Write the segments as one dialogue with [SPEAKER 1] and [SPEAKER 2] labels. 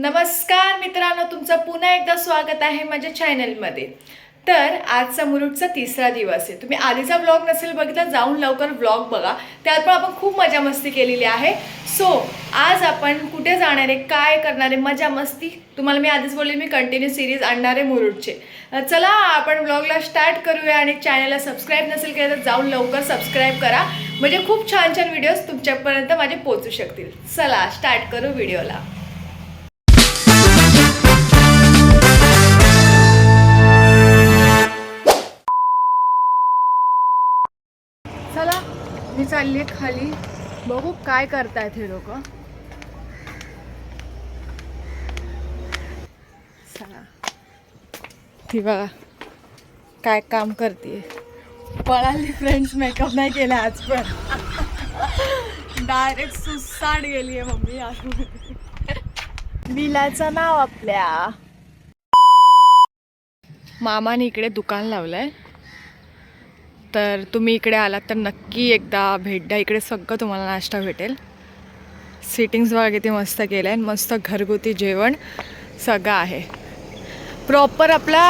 [SPEAKER 1] नमस्कार मित्रांनो, तुमचं पुन्हा एकदा स्वागत आहे माझ्या चॅनलमध्ये. तर आजचा मुरुडचा तिसरा दिवस आहे. तुम्ही आधीचा व्लॉग नसेल बघितला, जाऊन लवकर व्लॉग बघा. त्यात पण आपण खूप मजा मस्ती केलेली आहे. सो आज आपण कुठे जाणार आहे, काय करणार आहे, मजा मस्ती तुम्हाला मी आधीच बोलले, मी कंटिन्यू सिरीज आणणार आहे मुरुडचे. चला आपण व्लॉगला स्टार्ट करूया. आणि चॅनलला सबस्क्राईब नसेल केलं तर जाऊन लवकर सबस्क्राईब करा, म्हणजे खूप छान छान व्हिडिओज तुमच्यापर्यंत माझे पोहोचू शकतील. चला स्टार्ट करू व्हिडिओला. चला मी चालली खाली, बघू काय करतायत हे लोक. चला ती बघा काय काम करते. पळाली फ्रेंड्स, मेकअप नाही केला आज पण. डायरेक्ट सुसाट गेली आहे मम्मी आतमध्ये. बिलाचं नाव आपल्या मामाने इकडे दुकान लावलंय, तर तुम्ही इकडे आलात तर नक्की एकदा भेट द्या. इकडे सगळं तुम्हाला नाश्ता भेटेल. सिटिंग्स बघा किती मस्त केलं आहे, मस्त घरगुती जेवण सगळं आहे. प्रॉपर आपला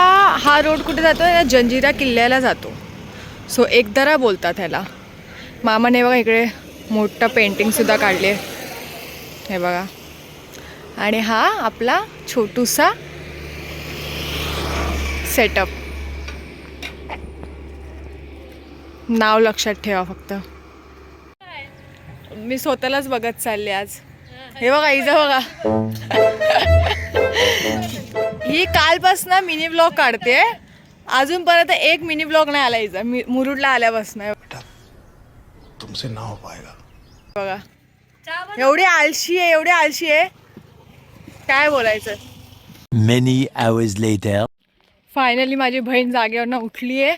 [SPEAKER 1] हा रोड कुठे जातो आहे, जंजिरा किल्ल्याला जातो. सो एकदरा बोलतात ह्याला. मामाने बघा इकडे मोठं पेंटिंगसुद्धा काढले आहे, हे बघा. आणि हा आपला छोटूसा सेटअप. नाव लक्षात ठेवा फक्त. मी स्वतःलाच बघत चालले आज. हे बघा इथं बघा, ही कालपासून मिनी ब्लॉग काढते. अजूनपर्यंत एक मिनी ब्लॉग नाही आला हिचा मुरुडला आल्यापासून.
[SPEAKER 2] तुमसे ना हो पाएगा.
[SPEAKER 1] बघा एवढी आळशी आहे, एवढी आळशी आहे, काय बोलायचं.
[SPEAKER 3] Many hours later.
[SPEAKER 1] फायनली माझी बहीण जागेवरनं उठली आहे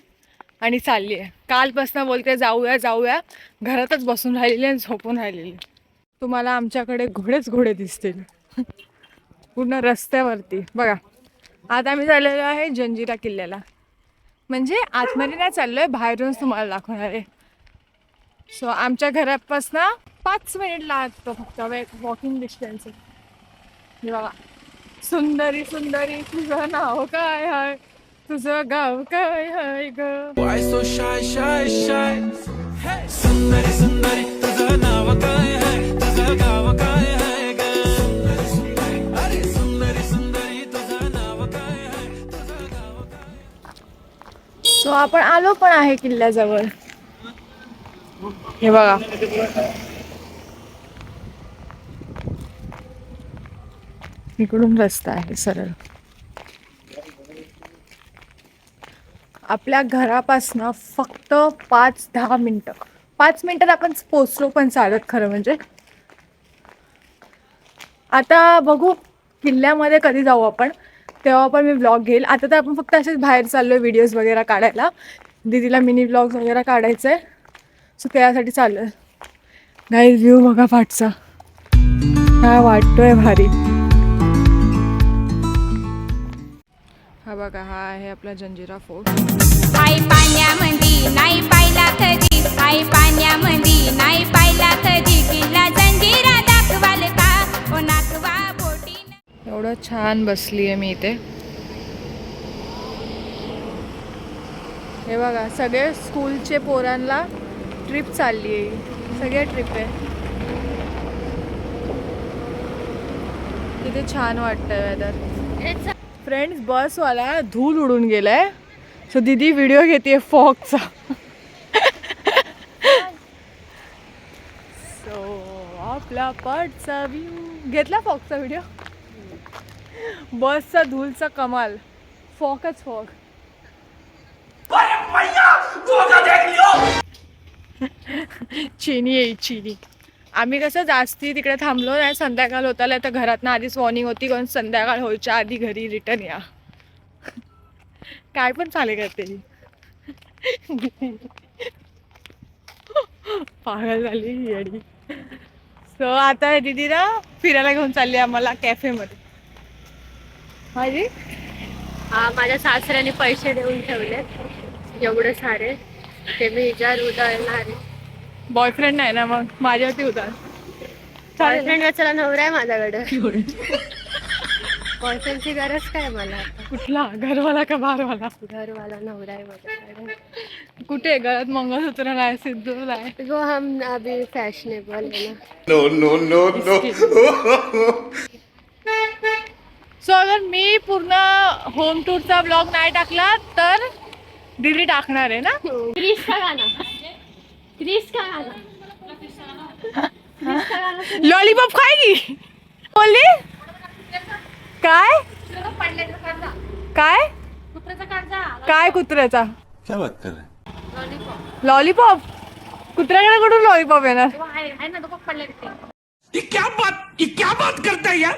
[SPEAKER 1] आणि चालली आहे. कालपासून बोलते जाऊया जाऊया, घरातच बसून राहिलेली आणि झोपून राहिलेली. तुम्हाला आमच्याकडे घोडे दिसतील पूर्ण रस्त्यावरती. बघा आता आम्ही चाललेलो आहे जंजिरा किल्ल्याला. म्हणजे आतमध्ये नाही चाललो आहे, बाहेरूनच तुम्हाला दाखवणार आहे. सो आमच्या घरापासून 5 मिनिट लागतो फक्त, वॉकिंग डिस्टन्स आहे. बघा सुंदरी सुंदरी तुझं नाव काय आहे, तुझं गाव काय आहे ग.
[SPEAKER 4] Why so shy, shy, shy? Hey, सुंदरी सुंदरी तुझं नाव काय आहे, तुझं गाव काय आहे ग. सुंदरी सुंदरी, अरे सुंदरी सुंदरी तुझं नाव काय आहे, तुझं गाव काय.
[SPEAKER 1] सो आपण आलो पण आहे किल्ल्याजवळ. हे बघा इकडून रस्ता आहे सरळ. आपल्या घरापासनं फक्त 5-10 मिनटं, 5 मिनिटात आपण पोचलो पण चालत खरं म्हणजे. आता बघू किल्ल्यामध्ये कधी जाऊ आपण, तेव्हा पण मी व्लॉग घेईल. आता तर आपण फक्त असेच बाहेर चाललो आहे व्हिडिओज वगैरे काढायला. दीदीला मिनी व्लॉग्स वगैरे काढायचं आहे, सो त्यासाठी चालू आहे. गाईज व्ह्यू बघा पाठचा, काय वाटतोय भारी. हा बघा, हा आहे आपला जंजिरा फोर्ट.
[SPEAKER 5] आई पाण्यामध्ये नाही पाहिला कधी, आई पाण्यामध्ये नाही पाहिला कधी, किल्ला जंजिरा दाखवाल का ओ नाकवा बोटी.
[SPEAKER 1] एवढं छान बसली आहे मी इथे. हे बघा सगळे स्कूलचे पोरांना ट्रिप चालली आहे, सगळे ट्रिप आहे. किती छान वाटतंय वेदर. फ्रेंड्स बसवाला धूल उडून गेलाय, सो दीदी व्हिडिओ घेते फॉगचा. सो आपला पाठचा व्ह्यू घेतला, फॉगचा व्हिडिओ. बसचा धूलचा कमाल, फॉगच फॉग. चिनी आहे चिनी. आम्ही कसं जास्ती तिकडे थांबलो नाही, संध्याकाळ होताला तर घरातनं आधीच वॉर्निंग होती, कारण संध्याकाळ व्हायच्या आधी घरी रिटर्न या. काय पण चाले करते पागल झाली येडी. सो आता दीदी ना फिरायला घेऊन चालली आम्हाला कॅफेमध्ये. माझी
[SPEAKER 6] माझ्या सासऱ्याने पैसे देऊन ठेवले एवढे सारे, ते मी विचार उधळणार.
[SPEAKER 1] बॉयफ्रेंड नाही ना, मग माझ्यावरती उदार.
[SPEAKER 6] बॉयफ्रेंड चला नवरा आहे माझ्याकडे. बॉयफ्रेंडची गरज काय मला आता?
[SPEAKER 1] कुठला, घरवाला का बाहेरवाला?
[SPEAKER 6] घरवाला नवरा आहे माझ्याकडे.
[SPEAKER 1] कुठे गळ्यात मंगळसूत्र नाही, सिंदूर नाही.
[SPEAKER 6] वो हम अभी फॅशनेबल है ना.
[SPEAKER 1] सो अगर मी पूर्ण होम टूरचा ब्लॉग नाही टाकला तर दीदी टाकणार आहे ना.
[SPEAKER 6] क्रिस का गाना, क्रिस का गाना.
[SPEAKER 1] लॉलीपॉप खाएगी बोलली. काय काय काय कुत्र्याचा
[SPEAKER 2] क्या बात कर रहे हैं?
[SPEAKER 1] लॉलीपॉप? कुत्र्याकडे कुठून लॉलीपॉप येणार?
[SPEAKER 2] ये क्या बात करता है यार?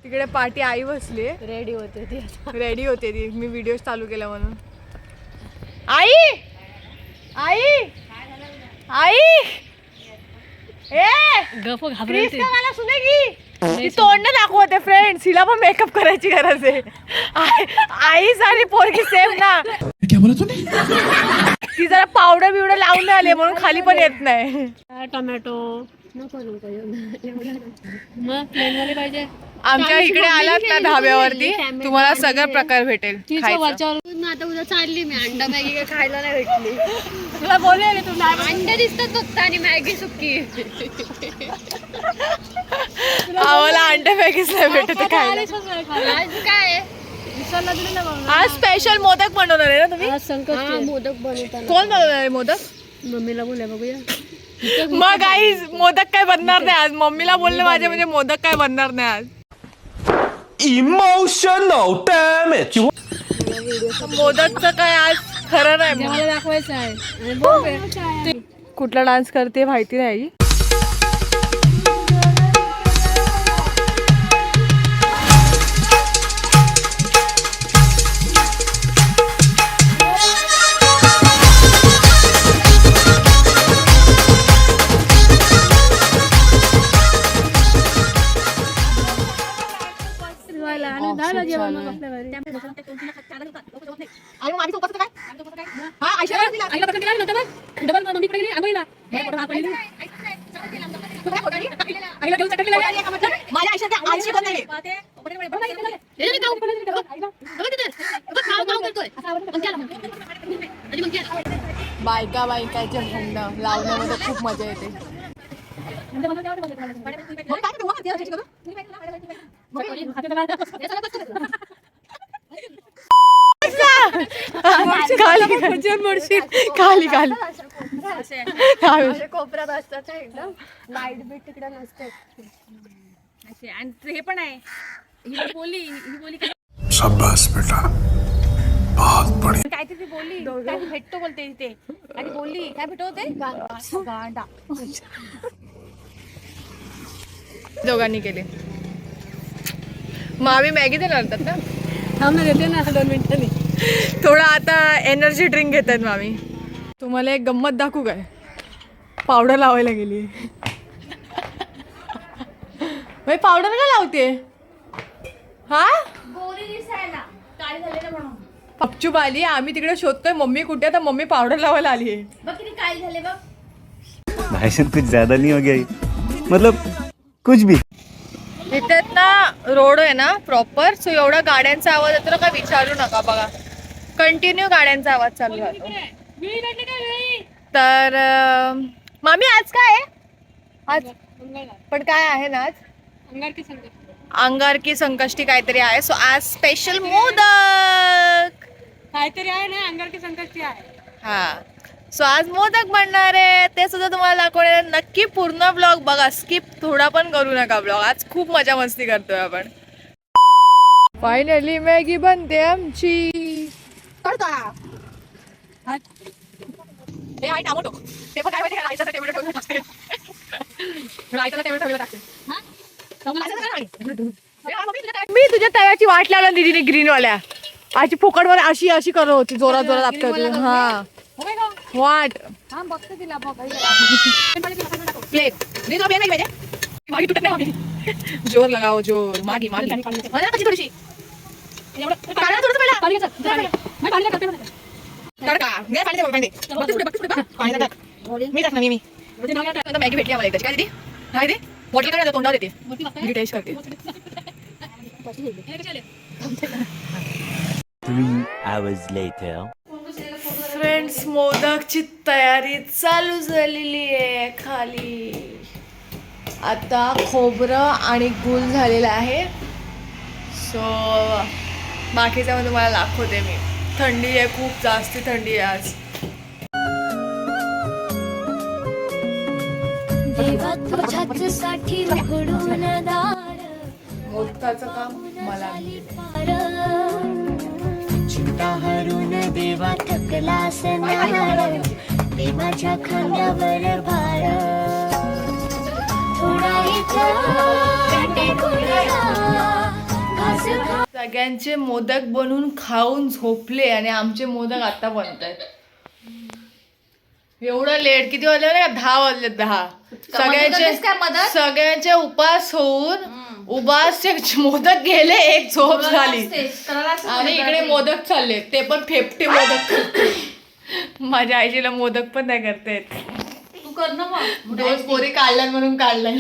[SPEAKER 1] तिकडे पाठी आई बसली,
[SPEAKER 6] रेडी होते ती.
[SPEAKER 1] रेडी होते ती. मी व्हिडिओ चालू केला म्हणून. आई आई आई ए क्रिस का गाना सुनेगी? ती तोंड दाखवते फ्रेंड्स, हिला पण मेकअप करायची गरज आहे. आईच आणि पोरगी सेम ना.
[SPEAKER 2] क्या बोला तूने?
[SPEAKER 1] ती जरा पावडर बिवडर लावून आले म्हणून खाली पण येत नाही.
[SPEAKER 6] टोमॅटो नको नको मग प्लेन वाले पाहिजे.
[SPEAKER 1] आमच्या इकडे आलात ना धाब्यावरती तुम्हाला सगळं प्रकार भेटेल खायचं.
[SPEAKER 6] आता उद्या चालली मी अंडा मॅगी काय खायला नाही भेटली.
[SPEAKER 1] तुला बोलले तुला
[SPEAKER 6] अंडे दिसतात फक्त आणि मॅगी सुकी.
[SPEAKER 1] आम्हाला अंडे मॅगीच नाही भेटत खायला.
[SPEAKER 6] आज काय
[SPEAKER 1] आज स्पेशल मोदक बनवणार आहे ना तुम्ही?
[SPEAKER 6] मोदक बनवताना
[SPEAKER 1] कोण बनवणार आहे मोदक?
[SPEAKER 6] मम्मीला बोलूया बघूया.
[SPEAKER 1] मग आई मोदक काय बनणार नाही आज. मम्मीला बोलले माझे म्हणजे मोदक काय बनणार नाही आज.
[SPEAKER 2] Emotional damage.
[SPEAKER 1] मोदकचं काय आज खरं नाही.
[SPEAKER 6] मला दाखवायचं आहे.
[SPEAKER 1] कुठला डान्स करते माहिती नाही. बायका बायकाचे भांडण लावण्यामध्ये खूप मजा येते. खाली खाली
[SPEAKER 6] कोपऱ्यात असतात एकदम. लाईट बीट तिकडे नसते.
[SPEAKER 1] आणि हे पण आहे. ही बोली
[SPEAKER 2] शाबाश बेटा, बहुत बढ़िया.
[SPEAKER 1] काहीतरी बोली काय भेटतो बोलते इथे आणि बोलली काय भेटवते गांडा. दोघांनी केले. मावी मॅगी देणार ना.
[SPEAKER 6] देते ना 2 मिनिटांनी.
[SPEAKER 1] थोडा आता एनर्जी ड्रिंक घेतात मामी. तुम्हाला एक गंमत दाखवू काय? पावडर लावायला गेली. भाई पावडर का लावते? हा पपचूप आली. आम्ही तिकडे शोधतोय मम्मी कुठे, तर मम्मी पावडर लावायला आली आहे.
[SPEAKER 7] भाषण कुछ ज्यादा नहीं हो गया ये? मतलब कुछ भी.
[SPEAKER 1] इथे ना रोड आहे ना प्रॉपर. सो एवढा गाड्यांचा आवाज येतो ना, का विचारू नका. बघा कंटिन्यू गाड्यांचा आवाज चालू राहतो. तर मामी आज काय आहे? आज पण काय आहे ना? आज अंगारकी संकष्टी काहीतरी आहे. सो आज स्पेशल मोदक
[SPEAKER 6] काहीतरी आहे ना. अंगारकी संकष्टी आहे.
[SPEAKER 1] हा. सो आज मोदक बनणार आहे, ते सुद्धा तुम्हाला दाखवणार. नक्की पूर्ण ब्लॉग बघा, स्किप थोडा पण करू नका ब्लॉग. आज खूप मजा मस्ती करतोय आपण. फायनली मॅगी बनते आमची. टोमॅटो ते पण काय माहिती का? रायसाचा टोमॅटो ठेवलेला टाकते. रायसाचा टोमॅटो ठेवलेला टाकते. मी तुझ्या तव्याची वाट लावला दीदीने ग्रीन वाल्या. अशी फुकटवर अशी अशी करत होती, जोरात जोरात आपल्या होती. हा वाट प्लेट मागी तुटत नाही. जोर लगाओ जोर. मागी मागी थोडीशी तडका मी टाकणार. मी मॅगी भेटली आम्हाला एकदाची. काय दिदी? काय दे बॉटल काय तोंडावर येते. टेस्ट करते.
[SPEAKER 3] 3 hours later.
[SPEAKER 1] फ्रेंड्स, मोदकची तयारी चालू झालेली आहे खाली. आता खोबरं आणि गुळ झालेलं आहे. सो बाकीचं मी तुम्हाला दाखवते. मी थंडी आहे, खूप जास्ती थंडी आहे आज.
[SPEAKER 8] देवा तुझ्याच साठी उघडून दार
[SPEAKER 1] मोदकाचं काम मला
[SPEAKER 8] पार चिंता हरून देवा थकला असणार ते माझ्या खांद्यावर भार थोडा इथे घास खा
[SPEAKER 1] सगळ्यांचे मोदक बनवून खाऊन झोपले आणि आमचे मोदक आता बनत आहेत. एवढं लेट. किती वाजले ना? 10 वाजले. 10. सगळ्यांचे उपास होऊन उपासचे मोदक गेले, एक झोप झाली आणि इकडे मोदक चालले, ते पण 50 मोदक. माझ्या आईजीला मोदक पण नाही करता येत.
[SPEAKER 6] तू कर ना मग.
[SPEAKER 1] दोन पोरी काढल्या म्हणून काढलाय.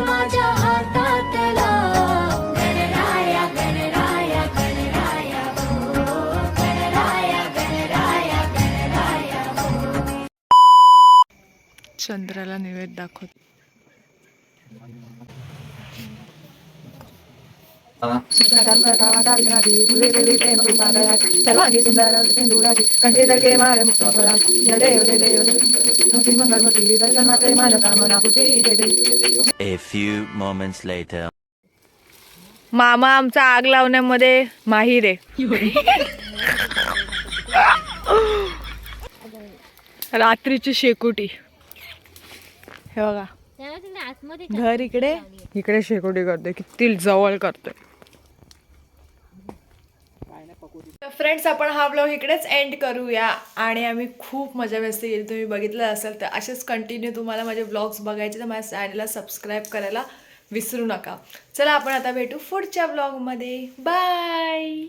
[SPEAKER 8] माझ्या हातातला गणराया गणराया गणराया गणराया गणराया गणराया.
[SPEAKER 1] चंद्राला नैवेद्य दाखवत.
[SPEAKER 3] A few moments later.
[SPEAKER 1] मामा आमचा आग लावण्यामध्ये माहिर आहे. रात्रीची शेकोटी. हे बघा, घर इकडे, इकडे शेकोटी करतोय. किती जवळ करतोय. फ्रेंड्स, आपण हा ब्लॉग इकडेच एंड करूया. आणि आम्ही खूप मजा मस्ती केली. तुम्ही बघितलं असेल तर असेच कंटिन्यू तुम्हाला माझे ब्लॉग्स बघायचे तर माझ्या चॅनलला सबस्क्राईब करायला विसरू नका. चला, आपण आता भेटू पुढच्या ब्लॉगमध्ये. बाय.